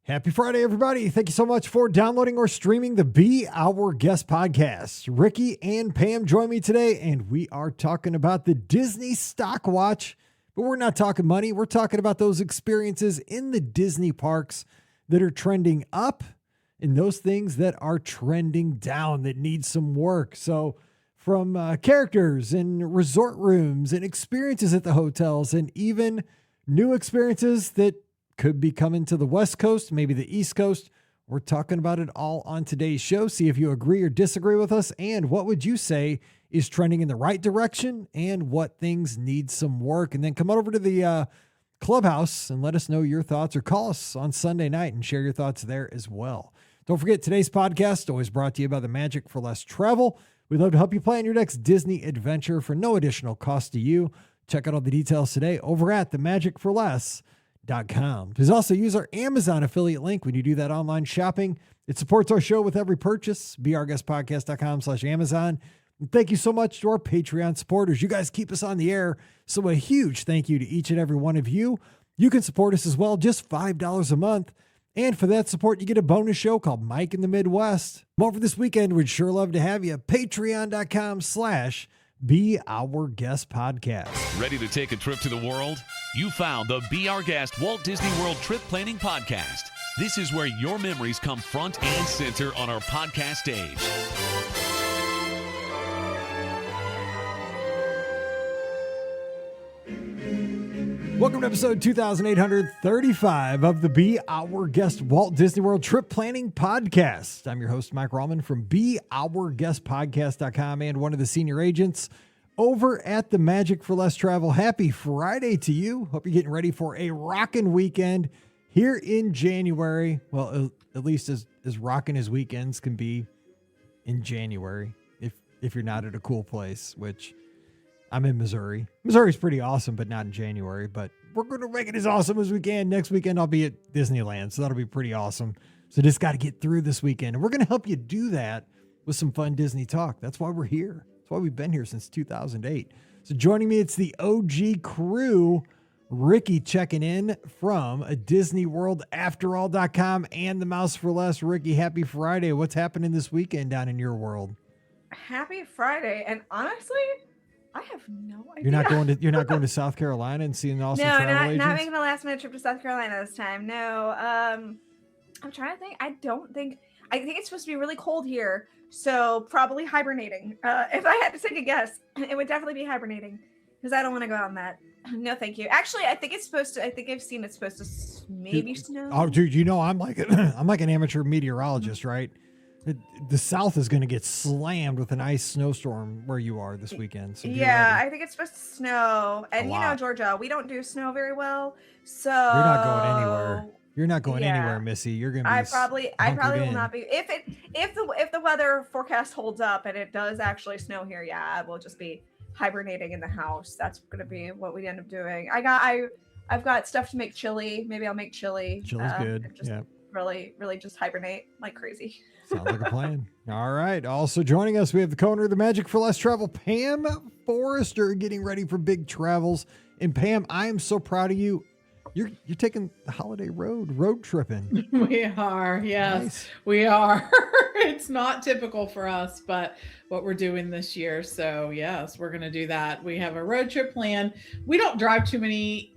Happy Friday, everybody. Thank you so much for downloading or streaming the Be Our Guest podcast. Ricky and Pam join me today, and we are talking about the Disney Stock Watch, but we're not talking money. We're talking about those experiences in the Disney parks that are trending up and those things that are trending down that need some work. So from characters and resort rooms and experiences at the hotels and even new experiences that could be coming to the West Coast, maybe the East Coast. We're talking about it all on today's show. See if you agree or disagree with us. And what would you say is trending in the right direction and what things need some work? And then come on over to the clubhouse and let us know your thoughts, or call us on Sunday night and share your thoughts there as well. Don't forget, today's podcast always brought to you by the Magic for Less Travel. We'd love to help you plan your next Disney adventure for no additional cost to you. Check out all the details today over at themagicforless.com. Please also use our Amazon affiliate link when you do that online shopping. It supports our show with every purchase. BeOurGuestPodcast.com/Amazon. And thank you so much to our Patreon supporters. You guys keep us on the air. So a huge thank you to each and every one of you. You can support us as well, just $5 a month. And for that support, you get a bonus show called Mike in the Midwest. More for this weekend. We'd sure love to have you. Patreon.com/Be Our Guest Podcast. Ready to take a trip to the world? You found the Be Our Guest Walt Disney World Trip Planning Podcast. This is where your memories come front and center on our podcast stage. Welcome to episode 2835 of the Be Our Guest Walt Disney World Trip Planning Podcast. I'm your host, Mike Rallman from BeOurGuestPodcast.com and one of the senior agents over at the Magic for Less Travel. Happy Friday to you. Hope you're getting ready for a rockin' weekend here in January. Well, at least as rockin' as weekends can be in January, if you're not at a cool place, which I'm in Missouri. Missouri's pretty awesome, but not in January. But we're going to make it as awesome as we can. Next weekend, I'll be at Disneyland, so that'll be pretty awesome. So just got to get through this weekend. And we're going to help you do that with some fun Disney talk. That's why we're here. That's why we've been here since 2008. So joining me, it's the OG crew. Ricky checking in from a DisneyWorldAfterall.com and the Mouse for Less. Ricky, happy Friday. What's happening this weekend down in your world? Happy Friday. And honestly, I have no idea. You're not going to South Carolina and seeing awesome travel agents? Not making a last minute trip to South Carolina this time. No. I'm trying to think. I think it's supposed to be really cold here, so probably hibernating. If I had to take a guess, it would definitely be hibernating, because I don't want to go on that. No, thank you. Actually, I think I've seen it's supposed to maybe snow. Oh, dude, you know I'm like an amateur meteorologist, right? The South is going to get slammed with an ice snowstorm where you are this weekend. So yeah, I think it's supposed to snow. And you know, Georgia, we don't do snow very well. So you're not going anywhere. You're not going anywhere, Missy. You're going to be I probably will not be. If the weather forecast holds up and it does actually snow here, yeah, I will just be hibernating in the house. That's going to be what we end up doing. I've got stuff to make chili. Maybe I'll make chili. Chili's good. Yeah. Really just hibernate like crazy. Sounds like a plan. All right. Also joining us, we have the co-owner of the Magic for Less Travel, Pam Forrester, getting ready for big travels. And Pam, I am so proud of you. You're taking the holiday road tripping. We are. Yes, nice. We are. It's not typical for us, but what we're doing this year. So yes, we're going to do that. We have a road trip plan. We don't drive too many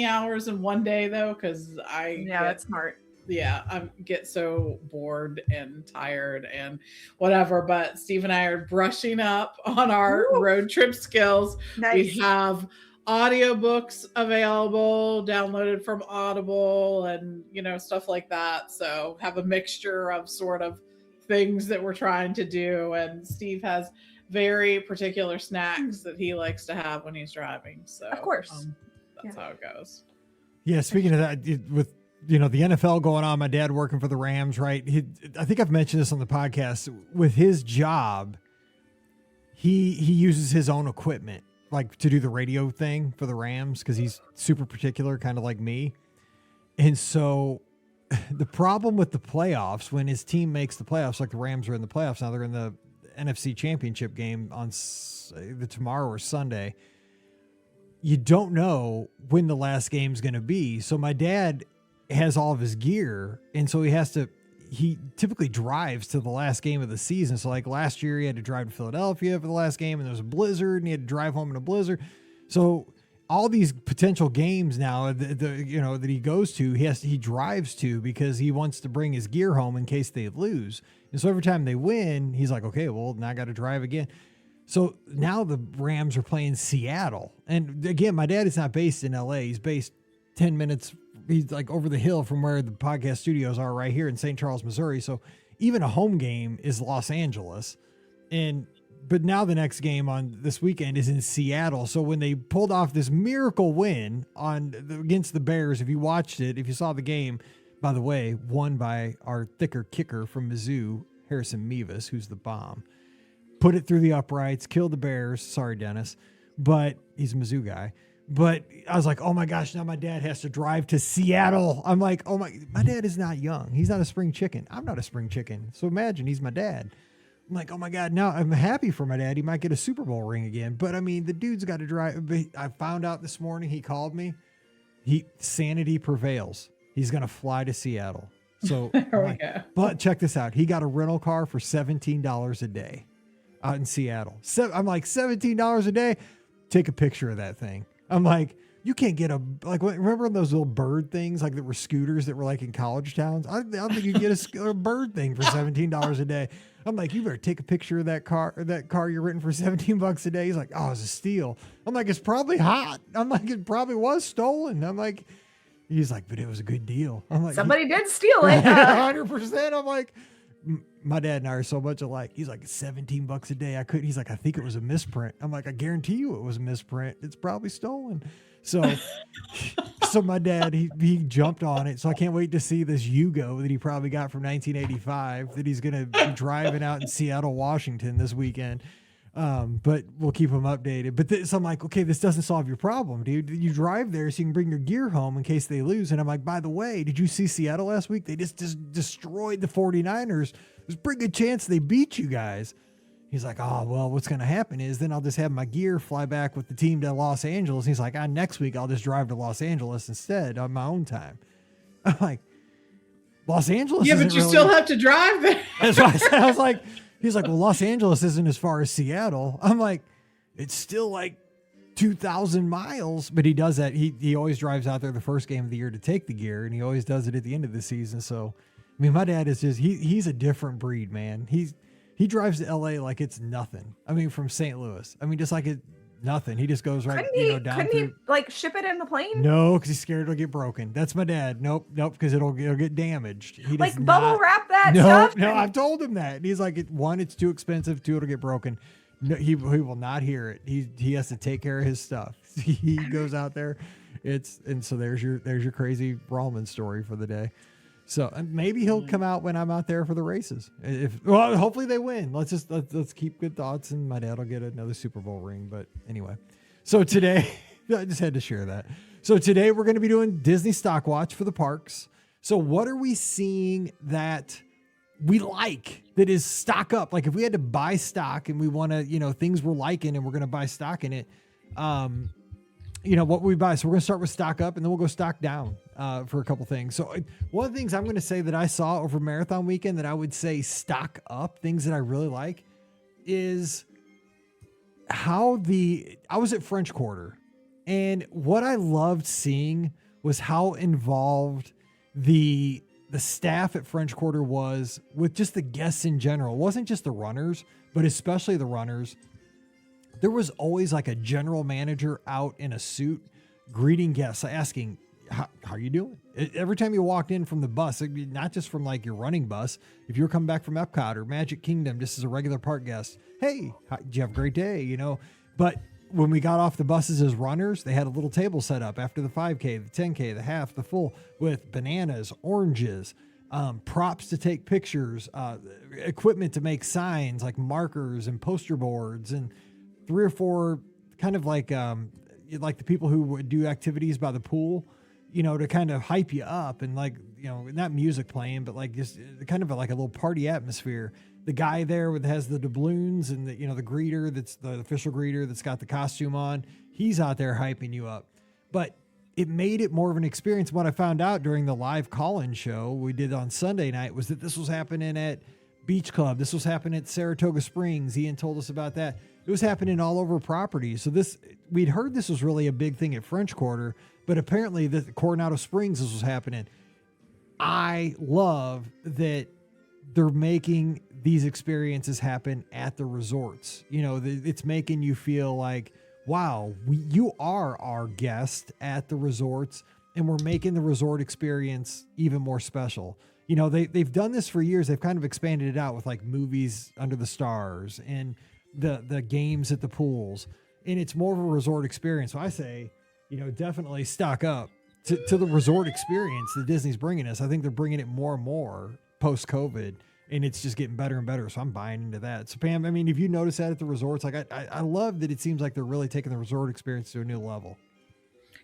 hours in one day though, because that's smart. Yeah, I get so bored and tired and whatever, but Steve and I are brushing up on our road trip skills. Nice. We have audiobooks available, downloaded from Audible and, stuff like that. So have a mixture of sort of things that we're trying to do. And Steve has very particular snacks that he likes to have when he's driving. So of course, that's how it goes. Yeah. Speaking of that, with the NFL going on, my dad working for the Rams, right? I think I've mentioned this on the podcast. With his job, he uses his own equipment, like to do the radio thing for the Rams, because he's super particular, kind of like me. And so the problem with the playoffs, when his team makes the playoffs, like the Rams are in the playoffs now, they're in the NFC Championship game on tomorrow or Sunday. You don't know when the last game's going to be. So my dad has all of his gear. And so he typically drives to the last game of the season. So like last year he had to drive to Philadelphia for the last game and there was a blizzard and he had to drive home in a blizzard. So all these potential games now that he goes to, he drives to because he wants to bring his gear home in case they lose. And so every time they win, he's like, okay, well, now I got to drive again. So now the Rams are playing Seattle. And again, my dad is not based in LA. He's based 10 minutes. He's like over the hill from where the podcast studios are right here in St. Charles, Missouri. So even a home game is Los Angeles. But now the next game on this weekend is in Seattle. So when they pulled off this miracle win against the Bears, if you watched it, if you saw the game, by the way, won by our thicker kicker from Mizzou, Harrison Mevis, who's the bomb. Put it through the uprights, killed the Bears. Sorry, Dennis, but he's a Mizzou guy. But I was like, oh my gosh, now my dad has to drive to Seattle. I'm like, oh my dad is not young. He's not a spring chicken. I'm not a spring chicken. So imagine he's my dad. I'm like, oh my God, now I'm happy for my dad. He might get a Super Bowl ring again. But I mean, the dude's got to drive. I found out this morning, he called me. Sanity prevails. He's going to fly to Seattle. So, but check this out. He got a rental car for $17 a day out in Seattle. I'm like, $17 a day? Take a picture of that thing. I'm like, you can't get remember those little bird things like that were scooters that were like in college towns? I don't think you can get a bird thing for $17 a day. I'm like, you better take a picture of that car you're renting for $17 a day. He's like, oh, it's a steal. I'm like, it's probably hot. I'm like, it probably was stolen. I'm like, he's like, but it was a good deal. I'm like, somebody did steal it. 100%. I'm like, my dad and I are so much alike. He's like, $17 a day. He's like, I think it was a misprint. I'm like, I guarantee you it was a misprint. It's probably stolen. So my dad, he jumped on it. So I can't wait to see this Yugo that he probably got from 1985 that he's going to be driving out in Seattle, Washington this weekend. But we'll keep him updated. But so I'm like, okay, this doesn't solve your problem, dude. You drive there so you can bring your gear home in case they lose. And I'm like, by the way, did you see Seattle last week? They just destroyed the 49ers. There's a pretty good chance they beat you guys. He's like, oh, well, what's going to happen is then I'll just have my gear fly back with the team to Los Angeles. He's like, next week I'll just drive to Los Angeles instead on my own time. I'm like, Los Angeles? Yeah, but you still have to drive there. That's what I said. I was like, he's like, well, Los Angeles isn't as far as Seattle. I'm like, it's still like 2,000 miles, but he does that. He always drives out there the first game of the year to take the gear, and he always does it at the end of the season. So, I mean, my dad is just, he's a different breed, man. He drives to LA like it's nothing. I mean, from St. Louis. I mean, just like it's nothing. He just goes right, down. Couldn't he like ship it in the plane? No, because he's scared it'll get broken. That's my dad. Nope, because it'll get damaged. He like bubble wrap that no, stuff. No, I've told him that. And he's like, one, it's too expensive. Two, it'll get broken. No, he will not hear it. He has to take care of his stuff. He goes out there. So there's your crazy Rallman story for the day. So maybe he'll come out when I'm out there for the races. Hopefully they win. Let's keep good thoughts, and my dad will get another Super Bowl ring. But anyway, so today I just had to share that. So today we're going to be doing Disney Stock Watch for the parks. So what are we seeing that we like that is stock up? Like if we had to buy stock and we want to, things we're liking and we're going to buy stock in it, what we buy. So we're going to start with stock up and then we'll go stock down for a couple things. So one of the things I'm going to say that I saw over marathon weekend that I would say stock up, things that I really like, is I was at French Quarter, and what I loved seeing was how involved the staff at French Quarter was with just the guests in general. It wasn't just the runners, but especially the runners. There was always like a general manager out in a suit greeting guests, asking, how are you doing? Every time you walked in from the bus, not just from like your running bus, if you were coming back from Epcot or Magic Kingdom, just as a regular park guest, hey, did you have a great day? But when we got off the buses as runners, they had a little table set up after the 5K, the 10K, the half, the full, with bananas, oranges, props to take pictures, equipment to make signs like markers and poster boards, and 3 or 4 kind of like the people who would do activities by the pool, to kind of hype you up, and like, not music playing, but like just kind of like a little party atmosphere. The guy there has the doubloons and the greeter, that's the official greeter that's got the costume on. He's out there hyping you up. But it made it more of an experience. What I found out during the live call-in show we did on Sunday night was that this was happening at Beach Club. This was happening at Saratoga Springs. Ian told us about that. It was happening all over properties. So we'd heard this was really a big thing at French Quarter, but apparently the Coronado Springs, this was happening. I love that they're making these experiences happen at the resorts. You know, it's making you feel like, wow, you are our guest at the resorts, and we're making the resort experience even more special. You know, they've done this for years. They've kind of expanded it out with like movies under the stars and the games at the pools, and it's more of a resort experience. So I say, you know, definitely stock up to the resort experience that Disney's bringing us. I think they're bringing it more and more post-COVID, and it's just getting better and better. So I'm buying into that. So Pam, I mean, if you notice that at the resorts, like I love that it seems like they're really taking the resort experience to a new level.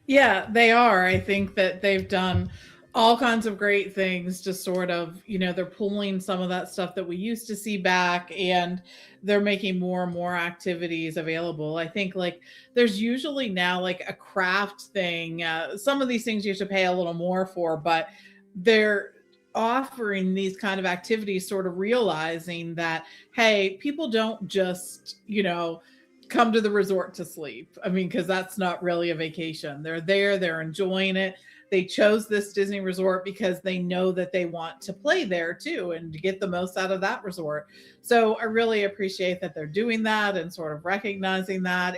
Yeah, they are. I think that they've done all kinds of great things to sort of, you know, they're pulling some of that stuff that we used to see back, and they're making more and more activities available. I think like there's usually now like a craft thing. Some of these things you have to pay a little more for, but they're offering these kind of activities, sort of realizing that, hey, people don't just, you know, come to the resort to sleep. I mean, because that's not really a vacation. They're there, they're enjoying it. They chose this Disney resort because they know that they want to play there too and to get the most out of that resort. So I really appreciate that they're doing that and sort of recognizing that.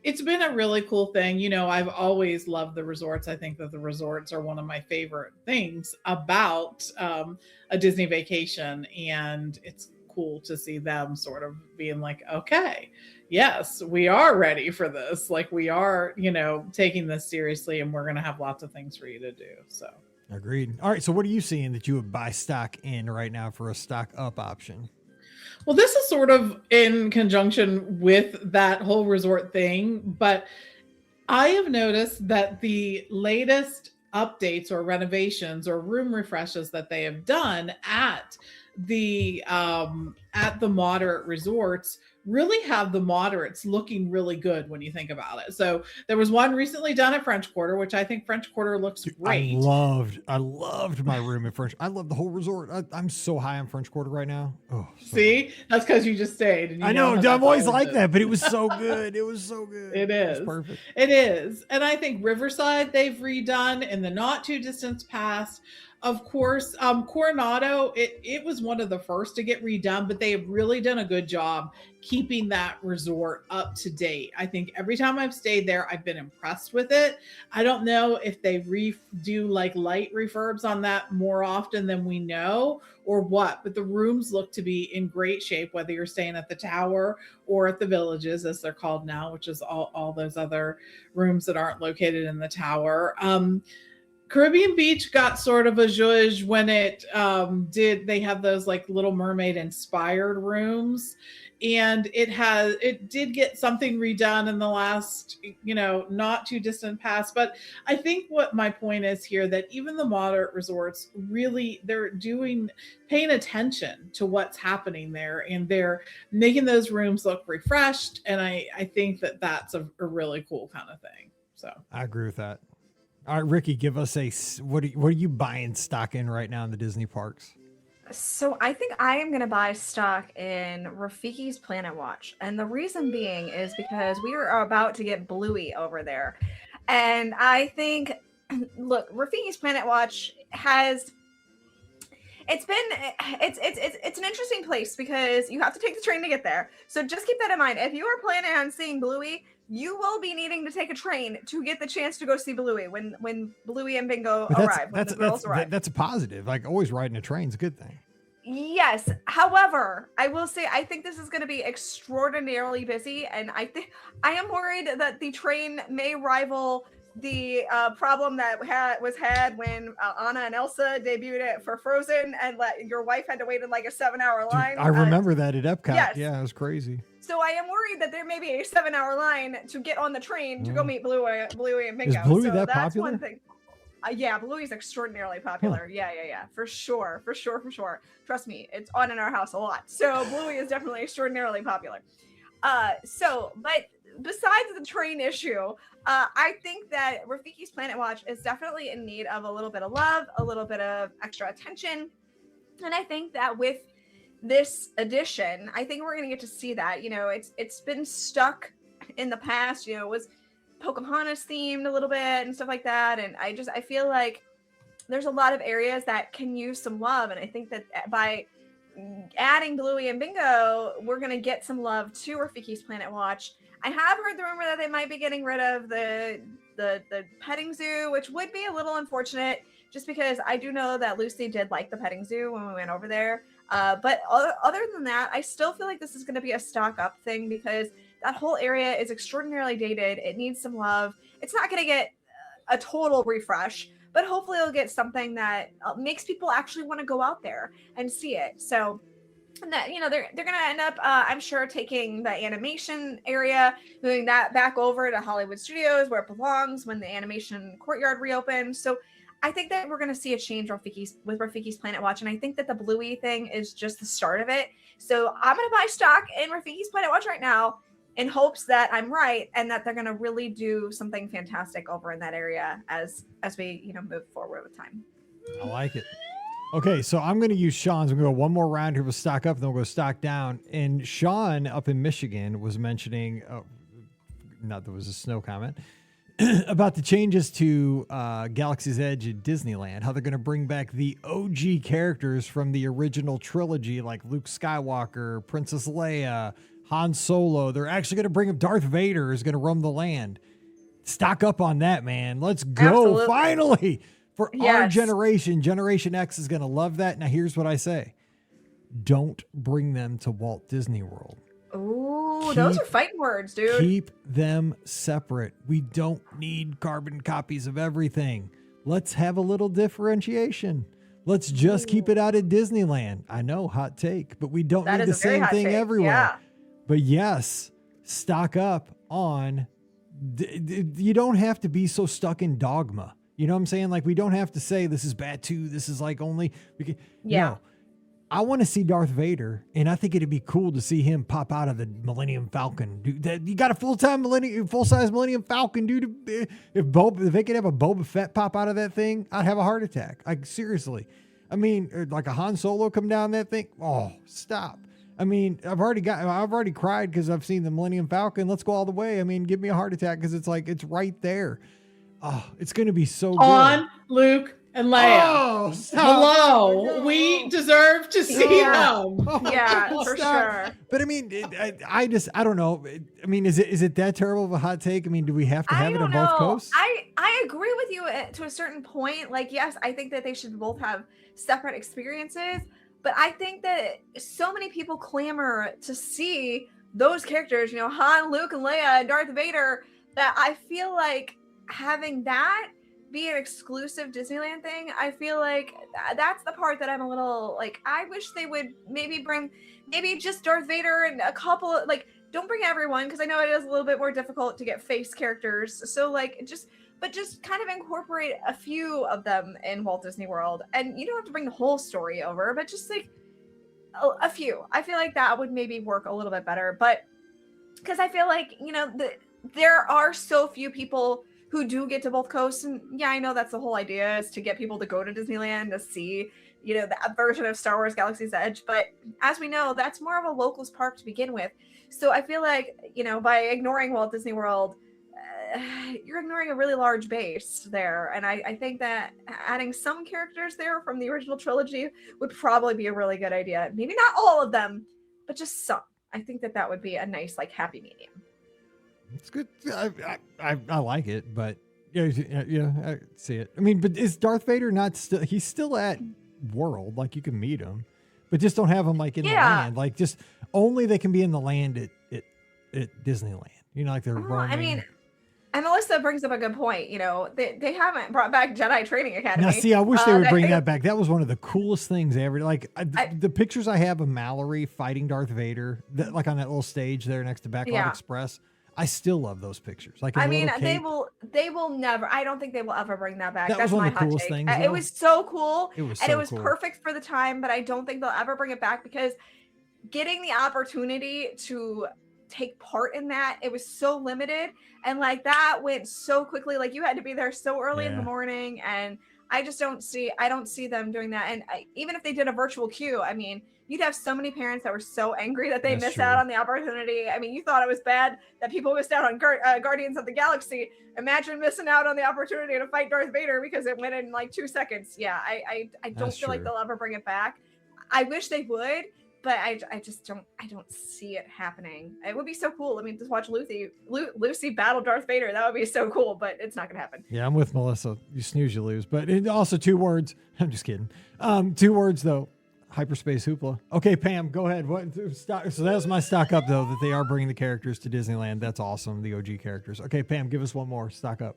It's been a really cool thing. You know, I've always loved the resorts. I think that the resorts are one of my favorite things about a Disney vacation. And it's cool to see them sort of being like, okay, yes, we are ready for this. Like we are, you know, taking this seriously, and we're going to have lots of things for you to do. So agreed. All right. So what are you seeing that you would buy stock in right now for a stock up option? Well, this is sort of in conjunction with that whole resort thing, but I have noticed that the latest updates or renovations or room refreshes that they have done at the moderate resorts really have the moderates looking really good when you think about it. So there was one recently done at French Quarter, which I think French Quarter looks great. I loved my room at French. I love the whole resort. I'm so high on French Quarter right now. Oh, see, good. That's because you just stayed. And I know I'm always like that, but it was so good. It was so good. It is. It was perfect. It is. And I think Riverside they've redone in the not too distant past. Of course, Coronado, it was one of the first to get redone, but they have really done a good job keeping that resort up to date. I think every time I've stayed there, I've been impressed with it. I don't know if they do like light refurbs on that more often than we know or what, but the rooms look to be in great shape, whether you're staying at the Tower or at the Villages, as they're called now, which is all those other rooms that aren't located in the Tower. Caribbean Beach got sort of a zhuzh when it they have those like Little Mermaid inspired rooms, and it did get something redone in the last, you know, not too distant past. But I think what my point is here, that even the moderate resorts really, they're paying attention to what's happening there, and they're making those rooms look refreshed. And I think that that's a really cool kind of thing. So I agree with that. All right, Ricky, give us what are you buying stock in right now in the Disney parks? So I think I am going to buy stock in Rafiki's Planet Watch. And the reason being is because we are about to get Bluey over there. And I think, look, Rafiki's Planet Watch it's an interesting place because you have to take the train to get there. So just keep that in mind. If you are planning on seeing Bluey, you will be needing to take a train to get the chance to go see Bluey when Bluey and Bingo arrive. That's a positive. Like always riding a train is a good thing. Yes. However, I will say I think this is going to be extraordinarily busy, and I am worried that the train may rival the problem that was had when Anna and Elsa debuted it for Frozen, and your wife had to wait in like a 7-hour line. Dude, I remember that at Epcot. Yes. Yeah, it was crazy. So I am worried that there may be a 7-hour line to get on the train to go meet Bluey and Bingo. Is Bluey so that that's popular? One thing. Yeah, Bluey's extraordinarily popular. Huh. Yeah, for sure. Trust me, it's on in our house a lot. So Bluey is definitely extraordinarily popular. But besides the train issue, I think that Rafiki's Planet Watch is definitely in need of a little bit of love, a little bit of extra attention. And I think that with this edition, I think we're going to get to see that. You know, it's been stuck in the past. You know, it was Pocahontas themed a little bit and stuff like that. And I feel like there's a lot of areas that can use some love. And I think that by adding Bluey and Bingo, we're going to get some love to Rafiki's Planet Watch. I have heard the rumor that they might be getting rid of the petting zoo, which would be a little unfortunate, just because I do know that Lucy did like the petting zoo when we went over there. But other than that, I still feel like this is going to be a stock up thing, because that whole area is extraordinarily dated. It needs some love. It's not going to get a total refresh, but hopefully it'll get something that makes people actually want to go out there and see it. So that, you know, they're going to end up, I'm sure, taking the animation area, moving that back over to Hollywood Studios where it belongs when the animation courtyard reopens. So I think that we're going to see a change with Rafiki's Planet Watch. And I think that the Bluey thing is just the start of it. So I'm going to buy stock in Rafiki's Planet Watch right now in hopes that I'm right and that they're going to really do something fantastic over in that area as we, you know, move forward with time. I like it. Okay, so I'm going to use Sean's. We're going to go one more round here with stock up, and then we'll go stock down. And Sean up in Michigan was mentioning, not there was a snow comment, about the changes to Galaxy's Edge at Disneyland, how they're going to bring back the OG characters from the original trilogy, like Luke Skywalker, Princess Leia, Han Solo. They're actually going to bring up Darth Vader is going to roam the land. Stock up on that, man. Let's go. Absolutely. Finally. For our generation, Generation X is going to love that. Now, here's what I say. Don't bring them to Walt Disney World. Oh, those are fighting words, dude. Keep them separate. We don't need carbon copies of everything. Let's have a little differentiation. Let's just keep it out at Disneyland. I know, hot take, but we don't need the same thing everywhere. Yeah. But yes, stock up on, you don't have to be so stuck in dogma. You know what I'm saying? Like, we don't have to say this is bad too. This is like only we can. Yeah. No, I want to see Darth Vader, and I think it'd be cool to see him pop out of the Millennium Falcon. Dude, you got a full-size Millennium Falcon, dude. If they could have a Boba Fett pop out of that thing, I'd have a heart attack. Like, seriously. I mean, like a Han Solo come down that thing. Oh, stop. I mean, I've already cried because I've seen the Millennium Falcon. Let's go all the way. I mean, give me a heart attack because it's like it's right there. Oh, it's going to be so good. On Luke and Leia. Oh, hello. We deserve to see them. Yeah, for sure. But I mean, I don't know. I mean, is it that terrible of a hot take? I mean, do we have to have it on both coasts? I agree with you to a certain point. Like, yes, I think that they should both have separate experiences. But I think that so many people clamor to see those characters, you know, Han, Luke, and Leia, and Darth Vader, that I feel like having that be an exclusive Disneyland thing, I feel like that's the part that I'm a little like, I wish they would maybe just Darth Vader and a couple of, like, don't bring everyone, because I know it is a little bit more difficult to get face characters. So like, just kind of incorporate a few of them in Walt Disney World. And you don't have to bring the whole story over, but just like a few. I feel like that would maybe work a little bit better. But because I feel like, you know, there are so few people who do get to both coasts. And yeah, I know that's the whole idea, is to get people to go to Disneyland to see, you know, that version of Star Wars Galaxy's Edge. But as we know, that's more of a locals park to begin with. So I feel like, you know, by ignoring Walt Disney World, you're ignoring a really large base there. And I think that adding some characters there from the original trilogy would probably be a really good idea. Maybe not all of them, but just some. I think that would be a nice, like, happy medium. It's good. I like it, but yeah, I see it. I mean, but is Darth Vader not still? He's still at World, like you can meet him, but just don't have him like in the land. Like, just only they can be in the land at Disneyland. You know, like they're roaming. I mean, and Melissa brings up a good point. You know, they haven't brought back Jedi Training Academy. Now, see, I wish they would bring that back. That was one of the coolest things ever. Like the pictures I have of Mallory fighting Darth Vader, like on that little stage there next to Backlot Express. I still love those pictures. Like, I mean, they will never. I don't think they will ever bring that back. That's was one of my the coolest things. It was so cool, it was so cool. Perfect for the time. But I don't think they'll ever bring it back, because getting the opportunity to take part in that. It was so limited, and like that went so quickly. Like you had to be there so early in the morning, and I don't see them doing that. And even if they did a virtual queue, I mean, you'd have so many parents that were so angry that they missed out on the opportunity. I mean, you thought it was bad that people missed out on Guardians of the Galaxy. Imagine missing out on the opportunity to fight Darth Vader because it went in like 2 seconds. Yeah, I don't feel like they'll ever bring it back. I wish they would, but I don't see it happening. It would be so cool. I mean, just watch Lucy battle Darth Vader. That would be so cool, but it's not gonna happen. Yeah, I'm with Melissa. You snooze, you lose. But it also 2 words. I'm just kidding. 2 words though. Hyperspace hoopla. Okay, Pam, go ahead. So that was my stock up though, that they are bringing the characters to Disneyland. That's awesome. The OG characters. Okay, Pam, give us one more stock up.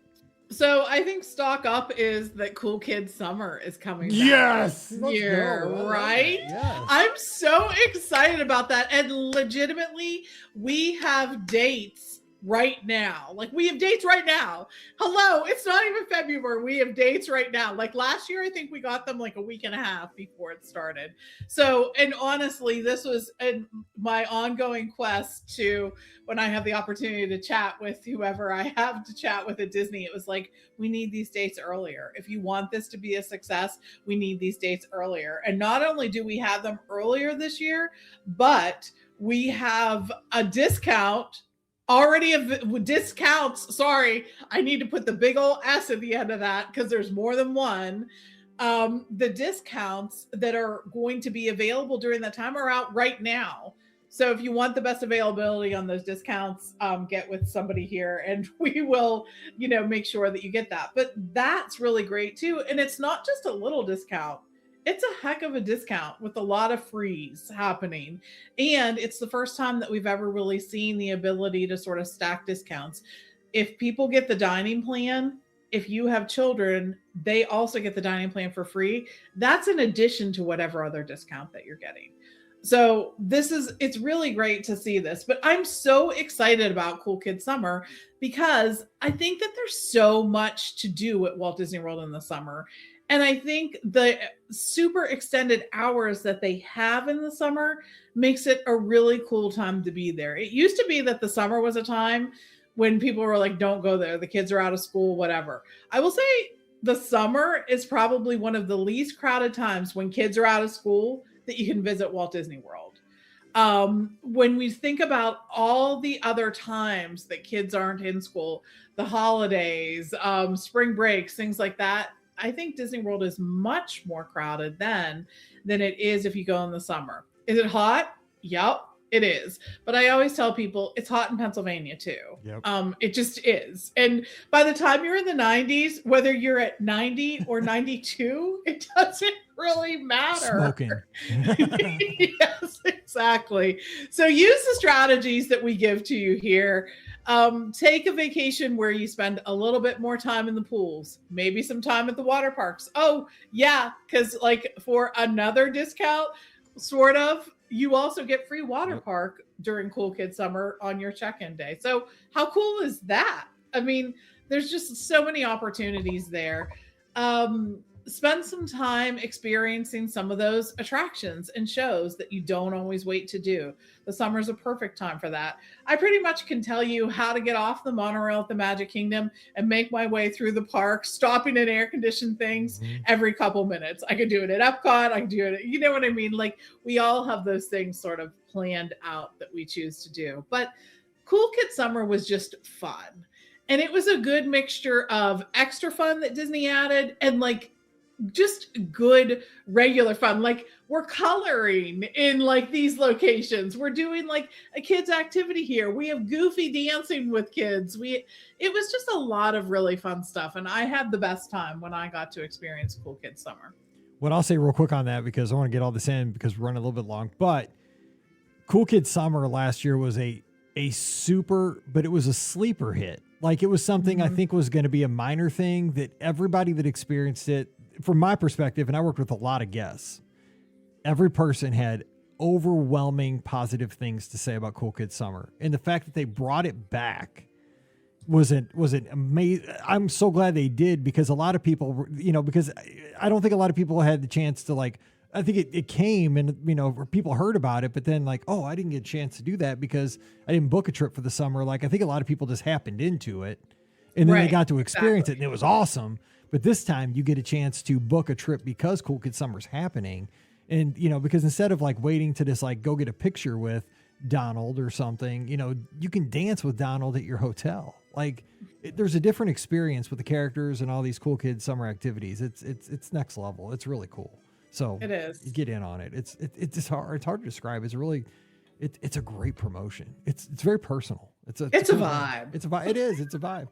So I think stock up is that Cool Kids Summer is coming back this year, right? Yes. I'm so excited about that. And legitimately, we have dates right now. Like we have dates right now. Hello, it's not even February. We have dates right now. Like last year, I think we got them like a week and a half before it started. So, and honestly, this was my ongoing quest to, when I have the opportunity to chat with whoever I have to chat with at Disney, it was like, we need these dates earlier. If you want this to be a success, we need these dates earlier. And not only do we have them earlier this year, but we have a discount already discounts. Sorry, I need to put the big old S at the end of that because there's more than one. The discounts that are going to be available during that time are out right now. So if you want the best availability on those discounts, get with somebody here and we will, make sure that you get that. But that's really great too. And it's not just a little discount. It's a heck of a discount with a lot of frees happening. And it's the first time that we've ever really seen the ability to sort of stack discounts. If people get the dining plan, if you have children, they also get the dining plan for free. That's in addition to whatever other discount that you're getting. So it's really great to see this, but I'm so excited about Cool Kids Summer because I think that there's so much to do at Walt Disney World in the summer. And I think the super extended hours that they have in the summer makes it a really cool time to be there. It used to be that the summer was a time when people were like, don't go there. The kids are out of school, whatever. I will say the summer is probably one of the least crowded times when kids are out of school that you can visit Walt Disney World. When we think about all the other times that kids aren't in school, the holidays, spring breaks, things like that, I think Disney World is much more crowded than it is if you go in the summer. Is it hot? Yep, it is. But I always tell people it's hot in Pennsylvania too. Yep. It just is. And by the time you're in the 90s, whether you're at 90 or 92, it doesn't really matter. Smoking. Yes, exactly. So use the strategies that we give to you here. Take a vacation where you spend a little bit more time in the pools, maybe some time at the water parks. Oh yeah, because like for another discount, sort of, you also get free water park during Cool Kids Summer on your check-in day. So how cool is that? I mean, there's just so many opportunities there. Spend some time experiencing some of those attractions and shows that you don't always wait to do. The summer is a perfect time for that. I pretty much can tell you how to get off the monorail at the Magic Kingdom and make my way through the park, stopping at air-conditioned things every couple minutes. I could do it at Epcot. I can do it. You know what I mean? Like we all have those things sort of planned out that we choose to do. But Cool Kids Summer was just fun. And it was a good mixture of extra fun that Disney added and like just good regular fun. Like we're coloring in like these locations. We're doing like a kids activity here. We have goofy dancing with kids. It was just a lot of really fun stuff. And I had the best time when I got to experience Cool Kids Summer. What I'll say real quick on that, because I want to get all this in because we're running a little bit long, but Cool Kids Summer last year was a super, but it was a sleeper hit. Like it was something I think was going to be a minor thing that everybody that experienced it, from my perspective, and I worked with a lot of guests, every person had overwhelming positive things to say about Cool Kids Summer. And the fact that they brought it back was it amazing. I'm so glad they did, because a lot of people, because I don't think a lot of people had the chance to like I think it came and, people heard about it, but then like, oh, I didn't get a chance to do that because I didn't book a trip for the summer. Like, I think a lot of people just happened into it and then they got to experience it and it was awesome. But this time you get a chance to book a trip because Cool Kid Summer's happening. And, because instead of like waiting to just like go get a picture with Donald or something, you can dance with Donald at your hotel. Like there's a different experience with the characters and all these Cool Kid Summer activities. It's next level. It's really cool. So it is. You get in on it. It's hard. It's hard to describe. It's really, it's a great promotion. It's very personal. It's a vibe. It's a vibe. It is. It's a vibe.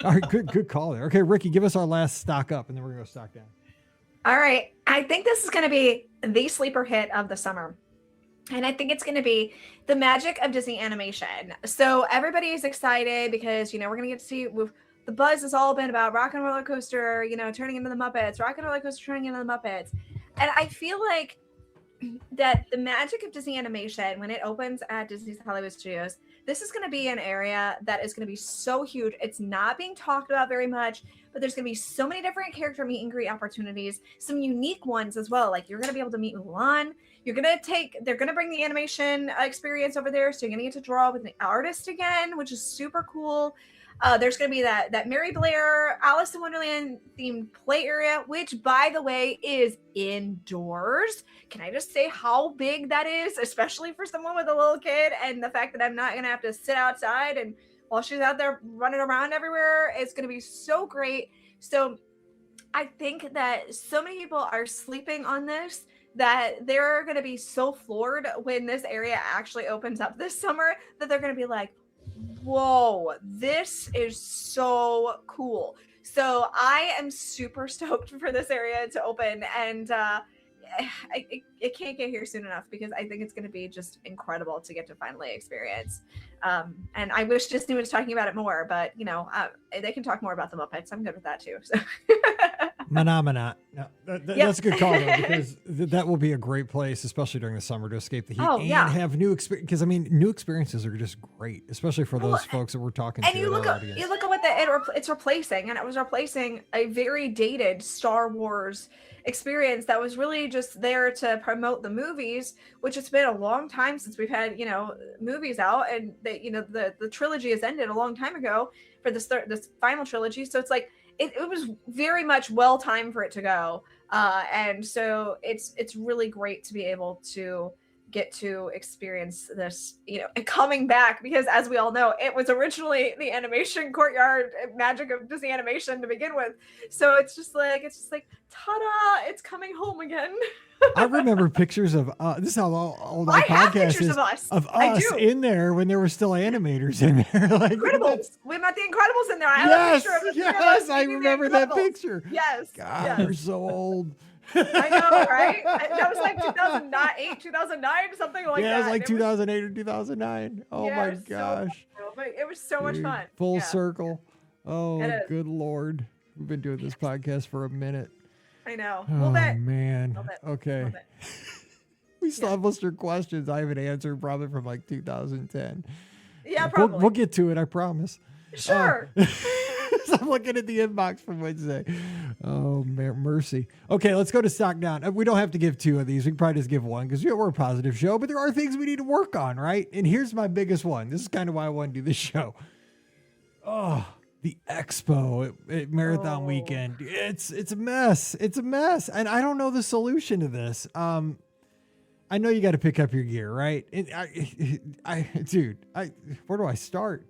All right. Good call there. Okay. Ricky, give us our last stock up and then we're going to go stock down. All right. I think this is going to be the sleeper hit of the summer. And I think it's going to be the magic of Disney animation. So everybody is excited because, we're going to get to see the buzz has all been about Rock and Roller Coaster, turning into the Muppets, Rock and Roller Coaster turning into the Muppets. And I feel like that the magic of Disney animation, when it opens at Disney's Hollywood Studios, this is going to be an area that is going to be so huge. It's not being talked about very much, but there's going to be so many different character meet and greet opportunities, some unique ones as well. Like you're going to be able to meet Mulan. They're going to bring the animation experience over there. So you're going to get to draw with the artist again, which is super cool. There's going to be that Mary Blair, Alice in Wonderland themed play area, which, by the way, is indoors. Can I just say how big that is, especially for someone with a little kid, and the fact that I'm not going to have to sit outside and while she's out there running around everywhere, it's going to be so great. So I think that so many people are sleeping on this, that they're going to be so floored when this area actually opens up this summer that they're going to be like, whoa, this is so cool. So I am super stoked for this area to open, and it can't get here soon enough because I think it's going to be just incredible to get to finally experience. And I wish Disney was talking about it more, but they can talk more about the Muppets. I'm good with that too. So. Phenomena. No, that's a good call though, because that will be a great place, especially during the summer, to escape the heat have new experience. Because new experiences are just great, especially for those folks that we're talking to. And you look at what it's replacing, and it was replacing a very dated Star Wars experience that was really just there to promote the movies, which it's been a long time since we've had movies out, and the trilogy has ended a long time ago for this final trilogy. So it's like it was very much well timed for it to go, and so it's really great to be able to get to experience this, and coming back, because as we all know, it was originally the animation courtyard magic of Disney animation to begin with. So it's just like ta-da, it's coming home again. I remember pictures of this is how old our podcast is of us in there when there were still animators in there. Like Incredibles. We met the Incredibles in there. I have a picture of yes, I remember that picture. Yes. God, yes. we're so old. I know, right? That was like 2008, 2009, something like that. Yeah, it was like 2008 or 2009. Oh my gosh. But it was so much fun. Full circle. Oh, good Lord. We've been doing this podcast for a minute. I know. Oh, man. Okay. We still have listener questions I haven't answered probably from like 2010. Yeah, probably. We'll get to it, I promise. Sure. So I'm looking at the inbox from Wednesday. Oh, mercy. Okay, let's go to stock down. We don't have to give two of these. We can probably just give one because we're a positive show, but there are things we need to work on, right? And here's my biggest one. This is kind of why I want to do this show. Oh, the expo at Marathon Weekend. It's a mess. It's a mess. And I don't know the solution to this. I know you got to pick up your gear, right? And where do I start?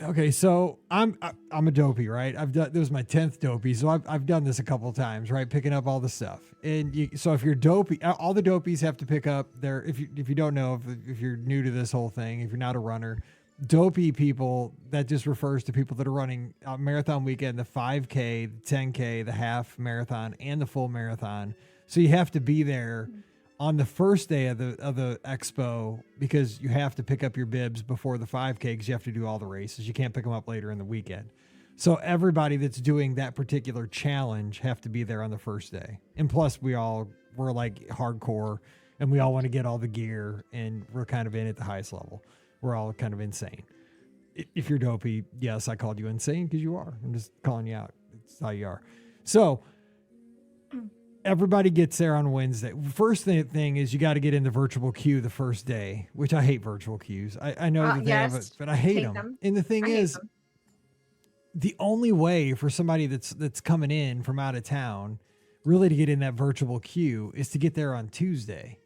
Okay, so I'm a dopey, right? This was my 10th dopey, so I've done this a couple of times, right? Picking up all the stuff, and so if you're dopey, all the dopies have to pick up their. If you don't know, if you're new to this whole thing, if you're not a runner, dopey people, that just refers to people that are running Marathon Weekend, the 5K, the 10K, the half marathon, and the full marathon. So you have to be there on the first day of the expo because you have to pick up your bibs before the 5K because you have to do all the races. You can't pick them up later in the weekend. So everybody that's doing that particular challenge have to be there on the first day. And plus we're like hardcore and we all want to get all the gear and we're kind of in at the highest level. We're all kind of insane. If you're dopey, yes, I called you insane because you are. I'm just calling you out. It's how you are. So everybody gets there on Wednesday. First thing is you got to get in the virtual queue the first day, which I hate virtual queues. I know that they have it, but I hate them. And the thing is, the only way for somebody that's coming in from out of town really to get in that virtual queue is to get there on Tuesday,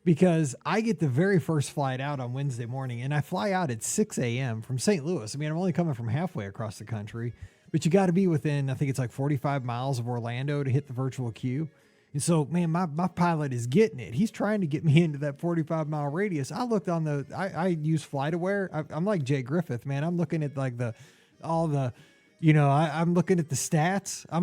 because I get the very first flight out on Wednesday morning, and I fly out at 6 a.m. from St. Louis. I mean, I'm only coming from halfway across the country, but you got to be within, I think it's like 45 miles of Orlando to hit the virtual queue. And so, man, my pilot is getting it. He's trying to get me into that 45-mile radius. I looked on I use FlightAware. I'm like Jay Griffith, man. I'm looking at like I'm looking at the stats. I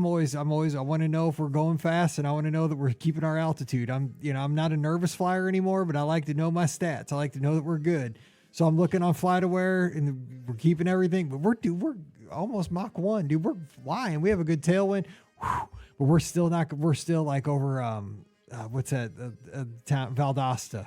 want to know if we're going fast, and I want to know that we're keeping our altitude. I'm not a nervous flyer anymore, but I like to know my stats. I like to know that we're good. So I'm looking on FlightAware, and we're keeping everything, but we're almost Mach 1, dude. We're flying. We have a good tailwind. Whew. But we're still like over, what's that, town, Valdosta.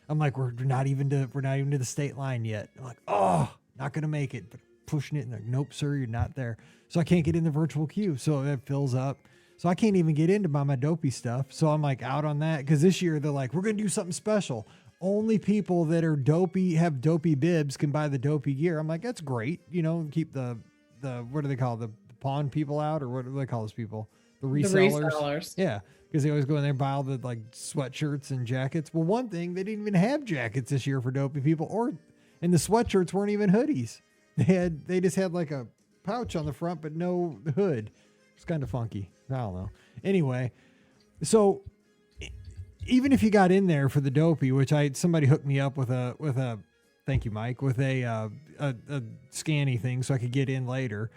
I'm like, we're not even to the state line yet. I'm like, oh, not going to make it, but pushing it. And they're, nope, sir, you're not there. So I can't get in the virtual queue. So it fills up. So I can't even get into my dopey stuff. So I'm like out on that. Cause this year they're like, we're going to do something special. Only people that are dopey, have dopey bibs can buy the dopey gear. I'm like, that's great. Keep the what do they call the pawn people out, or what do they call those people? The resellers. Yeah. Because they always go in there and buy all the like sweatshirts and jackets. Well, one thing, they didn't even have jackets this year for dopey people, and the sweatshirts weren't even hoodies. They just had like a pouch on the front, but no hood. It's kind of funky. I don't know. Anyway, so even if you got in there for the dopey, which somebody hooked me up with a thank you, Mike, with a scanny thing so I could get in later.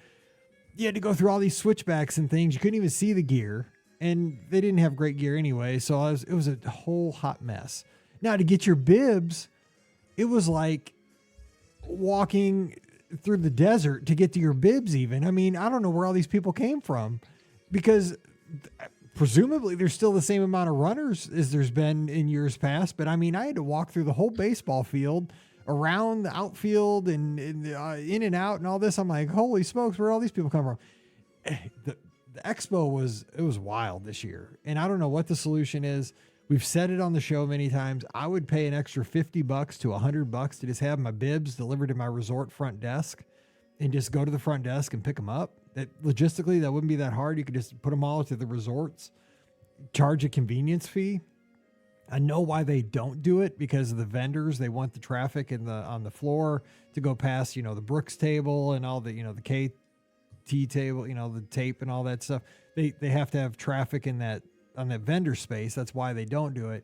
You had to go through all these switchbacks and things. You couldn't even see the gear, and they didn't have great gear anyway. So it was a whole hot mess. Now to get your bibs, it was like walking through the desert to get to your bibs even. I mean, I don't know where all these people came from, because presumably there's still the same amount of runners as there's been in years past. But I mean, I had to walk through the whole baseball field, around the outfield, and in and out and all this. I'm like, holy smokes, where all these people come from? The expo was wild this year. And I don't know what the solution is. We've said it on the show many times. I would pay an extra $50 to $100 to just have my bibs delivered to my resort front desk and just go to the front desk and pick them up. That logistically, that wouldn't be that hard. You could just put them all to the resorts, charge a convenience fee. I know why they don't do it, because of the vendors. They want the traffic on the floor to go past, the Brooks table and all the, the KT table, the tape and all that stuff. They have to have traffic on that vendor space. That's why they don't do it.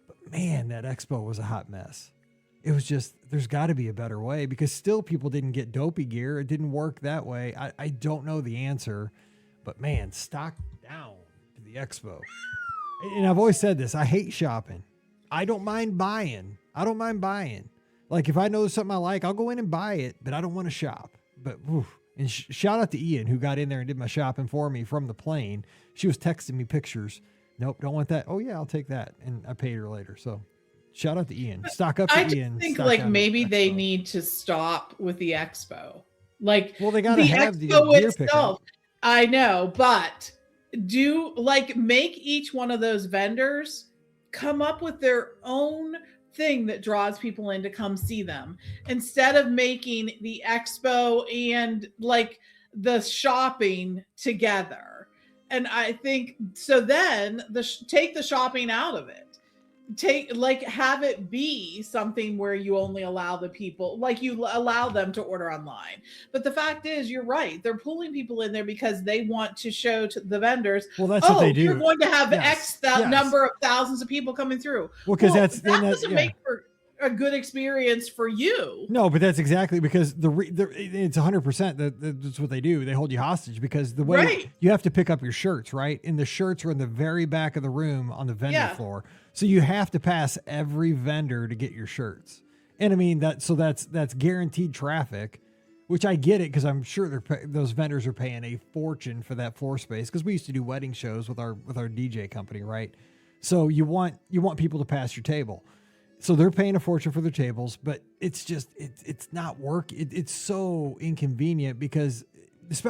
But man, that expo was a hot mess. It was just, there's got to be a better way, because still people didn't get dopey gear. It didn't work that way. I don't know the answer, but man, stock down to the expo. And I've always said this, I hate shopping. I don't mind buying. Like if I know something I like, I'll go in and buy it, but I don't want to shop. But and shout out to Ian, who got in there and did my shopping for me from the plane. She was texting me pictures. Nope, don't want that. Oh yeah, I'll take that. And I paid her later. So shout out to Ian. Stock up to Ian. I think like maybe they need to stop with the expo. Like, well, they got to have the gear pickup. I know, but make each one of those vendors come up with their own thing that draws people in to come see them, instead of making the expo and like the shopping together. And I think so then take the shopping out of it. Have it be something where you only allow the people, like you allow them to order online. But the fact is, you're right. They're pulling people in there because they want to show to the vendors, well, that's what they do. You're going to have number of thousands of people coming through. Well, because that doesn't make for a good experience for you. No, but that's exactly because it's 100% that's what they do. They hold you hostage, because the way you have to pick up your shirts, right? And the shirts are in the very back of the room on the vendor floor. So you have to pass every vendor to get your shirts. And I mean, that's guaranteed traffic, which I get it, because I'm sure those vendors are paying a fortune for that floor space, because we used to do wedding shows with our DJ company, right? So you want people to pass your table. So they're paying a fortune for their tables, but it's just, it's not work. It's so inconvenient, because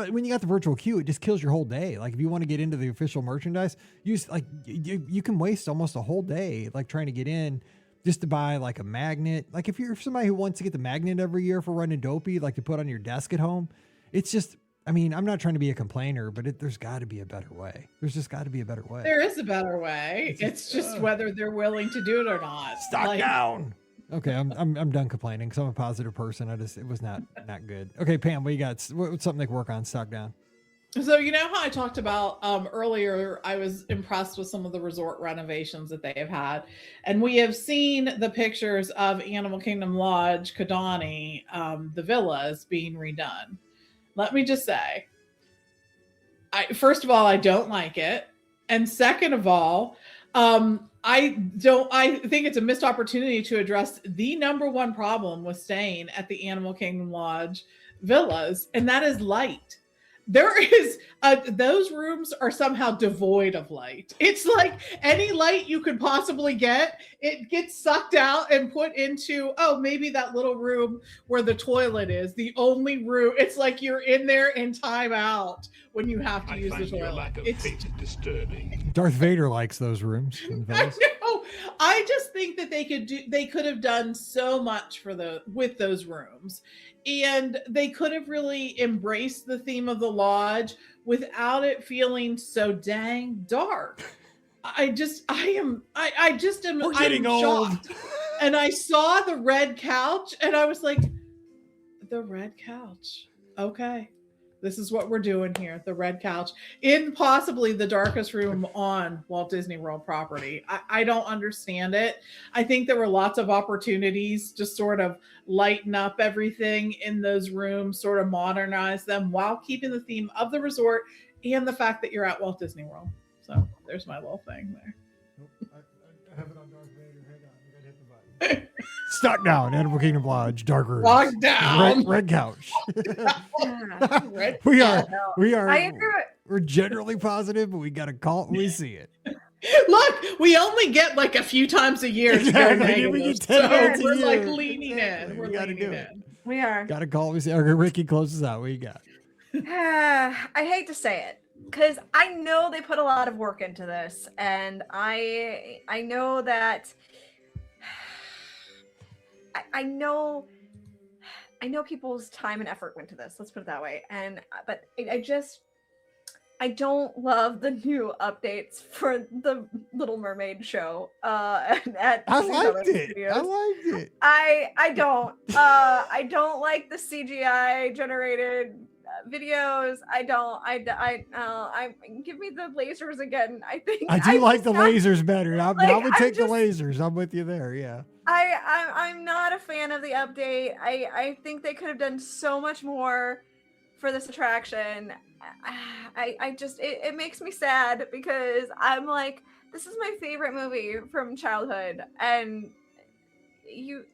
when you got the virtual queue, it just kills your whole day. Like if you want to get into the official merchandise, you can waste almost a whole day like trying to get in just to buy like a magnet. Like if you're somebody who wants to get the magnet every year for running Dopey, like to put on your desk at home, it's just, I mean, I'm not trying to be a complainer, but there's got to be a better way. There's just got to be a better way. There is a better way. It's just whether they're willing to do it or not. Stock down. Okay, I'm done complaining because I'm a positive person. It was not good. Okay, Pam, what you got? What's something they can work on? Stock down. So you know how I talked about earlier, I was impressed with some of the resort renovations that they have had. And we have seen the pictures of Animal Kingdom Lodge, Kidani, the villas being redone. Let me just say, first of all, I don't like it. And second of all, I think it's a missed opportunity to address the number one problem with staying at the Animal Kingdom Lodge villas, and that is light. There is those rooms are somehow devoid of light. It's like any light you could possibly get, it gets sucked out and put into, maybe that little room where the toilet is, the only room. It's like you're in there in time out when you have to use the toilet. It's disturbing. Darth Vader likes those rooms. I know. I just think that they could have done so much with those rooms. And they could have really embraced the theme of the lodge without it feeling so dang dark. I just am We're getting old. Shocked. And I saw the red couch and I was like, the red couch. Okay. This is what we're doing here. The red couch in possibly the darkest room on Walt Disney World property. I don't understand it. I think there were lots of opportunities to sort of lighten up everything in those rooms, sort of modernize them while keeping the theme of the resort and the fact that you're at Walt Disney World. So there's my little thing there. I have it on Darth Vader. Hang on. You gotta hit the button. Stock down, Animal Kingdom Lodge, dark room. Lock down. Red couch. Red we are. I agree. We're generally positive, but we got to call it when we see it. Look, we only get like a few times a year to go negative. We get 10 minutes a we're year. like leaning in. We're gotta leaning do in. it. We are. Got to call it. We see. Okay, Ricky closes out. What you got? I hate to say it because I know they put a lot of work into this, and I know that. I know people's time and effort went to this. Let's put it that way. But I don't love the new updates for the Little Mermaid show. I liked it. I don't. I don't like the CGI generated videos. Give me the lasers again. I do like the lasers better. I would take the lasers. I'm with you there. Yeah. I'm not a fan of the update. I think they could have done so much more for this attraction. It makes me sad because I'm like, this is my favorite movie from childhood, and you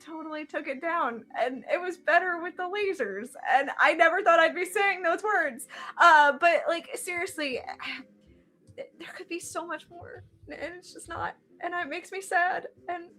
totally took it down, and it was better with the lasers, and I never thought I'd be saying those words. But like seriously, there could be so much more, and it's just not, and it makes me sad. And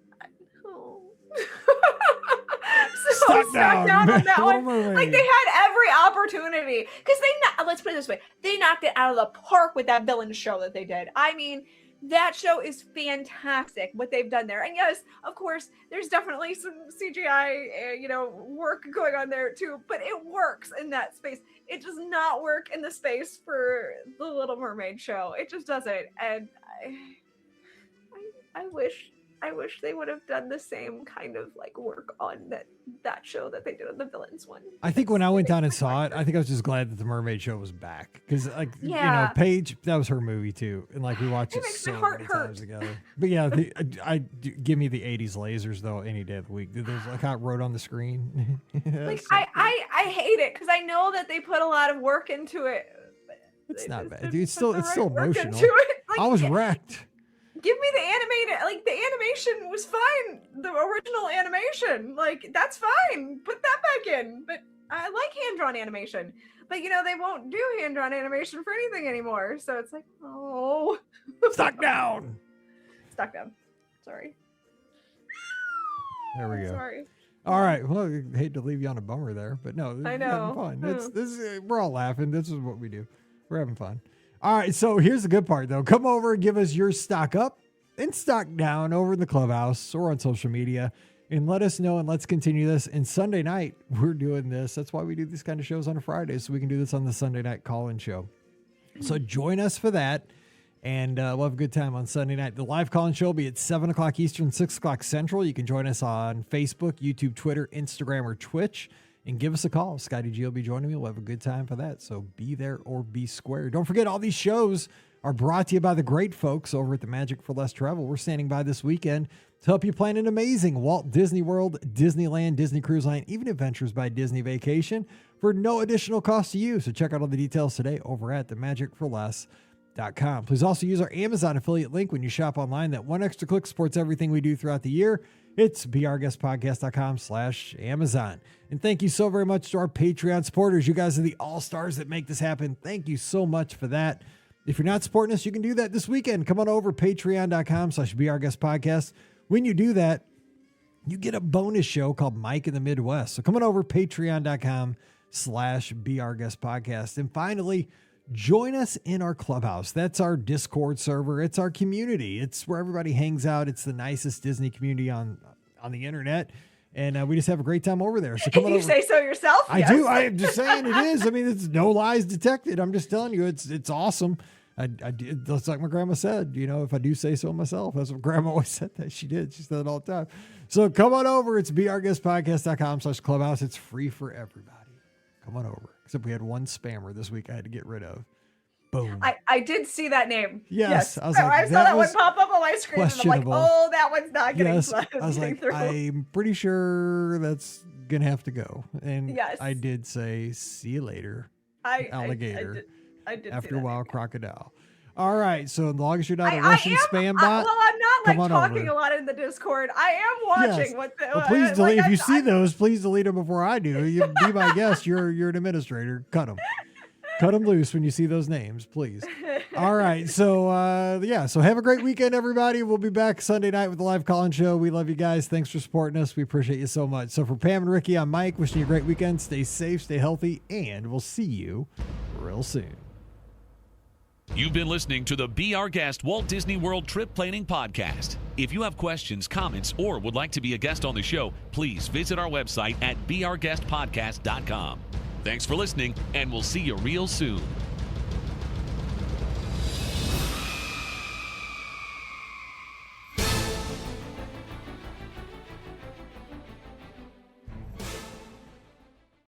Stuck down on that one. Like they had every opportunity because let's put it this way, they knocked it out of the park with that villain show that they did. I mean, that show is fantastic what they've done there. And yes, of course, there's definitely some CGI, work going on there too, but it works in that space. It does not work in the space for the Little Mermaid show. It just doesn't. And I wish they would have done the same kind of like work on that show that they did on the villains one. I think when I went down and saw it, I think I was just glad that the Mermaid show was back because, Paige, that was her movie too, and like we watched it so many times together. But yeah, give me the '80s lasers though any day of the week. There's like how it wrote on the screen. Like I hate it because I know that they put a lot of work into it. It's not bad, dude. It's still emotional. Like, I was wrecked. Give me the animated, like the animation was fine. The original animation, like that's fine. Put that back in. But I like hand-drawn animation. But they won't do hand-drawn animation for anything anymore. So it's like, oh. Stuck down. Stuck down. Sorry. There we go. Sorry. All right. Well, I hate to leave you on a bummer there, but no, I having know. fun. We're all laughing. This is what we do. We're having fun. All right. So here's the good part, though. Come over and give us your stock up and stock down over in the clubhouse or on social media, and let us know, and let's continue this. And Sunday night, we're doing this. That's why we do these kind of shows on a Friday, so we can do this on the Sunday night call-in show. So join us for that. And we'll have a good time on Sunday night. The live call-in show will be at 7 o'clock Eastern, 6 o'clock Central. You can join us on Facebook, YouTube, Twitter, Instagram, or Twitch, and give us a call. Scotty G will be joining me. We'll have a good time for that. So be there or be square. Don't forget, all these shows are brought to you by the great folks over at the Magic for Less Travel. We're standing by this weekend to help you plan an amazing Walt Disney World, Disneyland, Disney Cruise Line, even Adventures by Disney vacation for no additional cost to you. So check out all the details today over at themagicforless.com. Please also use our Amazon affiliate link when you shop online. That one extra click supports everything we do throughout the year. It's beourguestpodcast.com/Amazon. And thank you so very much to our Patreon supporters. You guys are the all-stars that make this happen. Thank you so much for that. If you're not supporting us, you can do that this weekend. Come on over, patreon.com/beourguestpodcast. When you do that, you get a bonus show called Mike in the Midwest. So come on over, patreon.com/beourguestpodcast. And finally, join us in our clubhouse. That's our Discord server. It's our community. It's where everybody hangs out. It's the nicest Disney community on the internet. And we just have a great time over there. So come on over. You say so yourself? I do. I'm just saying it is. I mean, it's no lies detected. I'm just telling you, it's awesome. That's like my grandma said, if I do say so myself, that's what grandma always said that she did. She said it all the time. So come on over. It's beourguestpodcast.com/clubhouse. It's free for everybody. Come on over. Except we had one spammer this week I had to get rid of. Boom. I did see that name. Yes. I saw that one pop up on my screen. And I'm like, oh, that one's not getting I was like, through. I'm pretty sure that's going to have to go. And yes. I did say, see you later, alligator. I did after see a while, name. crocodile. All right. So as long as you're not a Russian spam bot. Well, I'm not talking over. a lot in the Discord. I am watching what the. Well, please delete. If you see those, please delete them before I do. You be my guest. You're an administrator. Cut them. Cut them loose when you see those names, please. All right. So, So have a great weekend, everybody. We'll be back Sunday night with the live call-in show. We love you guys. Thanks for supporting us. We appreciate you so much. So for Pam and Ricky, I'm Mike. Wishing you a great weekend. Stay safe, stay healthy, and we'll see you real soon. You've been listening to the Be Our Guest Walt Disney World Trip Planning Podcast. If you have questions, comments, or would like to be a guest on the show, please visit our website at beourguestpodcast.com. Thanks for listening, and we'll see you real soon.